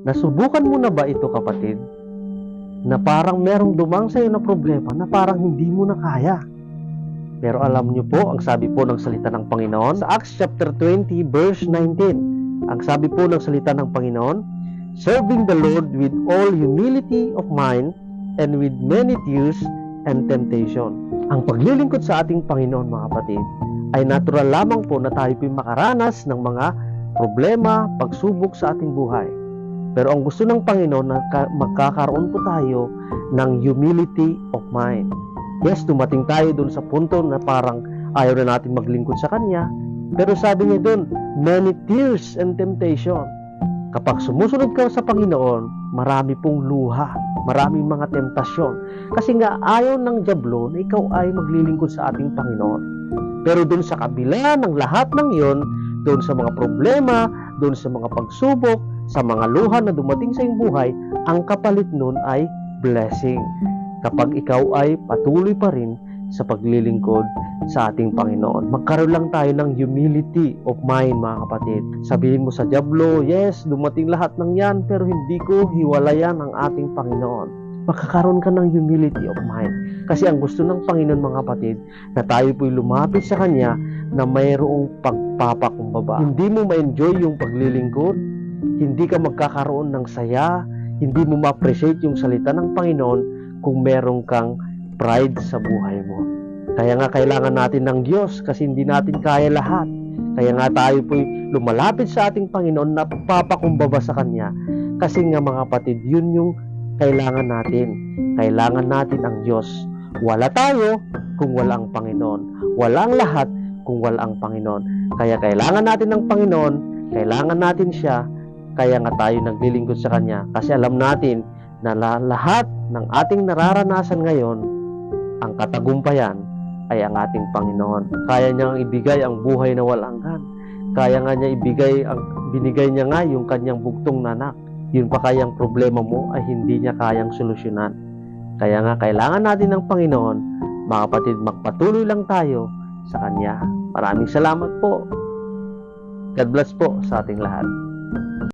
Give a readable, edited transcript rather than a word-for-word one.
Nasubukan mo na ba ito, kapatid? Na parang merong dumang sa'yo na problema na parang hindi mo na kaya. Pero alam niyo po, ang sabi po ng salita ng Panginoon sa Acts chapter 20 verse 19. Ang sabi po ng salita ng Panginoon, serving the Lord with all humility of mind and with many tears and temptation. Ang paglilingkod sa ating Panginoon, mga kapatid, ay natural lamang po na tayo po'y makaranas ng mga problema, pagsubok sa ating buhay. Pero ang gusto ng Panginoon na magkakaroon po tayo ng humility of mind. Yes, dumating tayo dun sa punto na parang ayaw na natin maglingkod sa Kanya. Pero sabi niya dun, many tears and temptation. Kapag sumusunod ka sa Panginoon, marami pong luha, maraming mga temptasyon. Kasi nga ayaw ng dyablo na ikaw ay maglilingkod sa ating Panginoon. Pero dun sa kabila ng lahat ng iyon, dun sa mga problema, dun sa mga pagsubok, sa mga luha na dumating sa iyong buhay, ang kapalit nun ay blessing. Kapag ikaw ay patuloy pa rin sa paglilingkod sa ating Panginoon. Magkaroon lang tayo ng humility of mind, mga kapatid. Sabihin mo sa dyablo, yes, dumating lahat ng yan, pero hindi ko hiwalayan ang ating Panginoon. Magkakaroon ka ng humility of mind. Kasi ang gusto ng Panginoon, mga kapatid, na tayo po'y lumapit sa Kanya na mayroong pagpapakumbaba. Hindi mo ma-enjoy yung paglilingkod, hindi ka magkakaroon ng saya, hindi mo ma-appreciate yung salita ng Panginoon kung meron kang pride sa buhay mo. Kaya nga kailangan natin ng Diyos kasi hindi natin kaya lahat. Kaya nga tayo po'y lumalapit sa ating Panginoon na papakumbaba sa Kanya. Kasi nga, mga kapatid, yun yung kailangan natin. Kailangan natin ang Diyos. Wala tayo kung wala ang Panginoon. Wala ang lahat kung wala ang Panginoon. Kaya kailangan natin ng Panginoon, kailangan natin siya, kaya nga tayo naglilingkod sa Kanya. Kasi alam natin na lahat ng ating nararanasan ngayon, ang katagumpayan ay ang ating Panginoon. Kaya niyang ibigay ang buhay na walang hanggan. Kaya nga niya binigay niya nga yung kanyang bugtong na anak. Yun pa kayang problema mo ay hindi niya kayang solusyonan. Kaya nga kailangan natin ng Panginoon, mga kapatid, magpatuloy lang tayo sa Kanya. Maraming salamat po. God bless po sa ating lahat.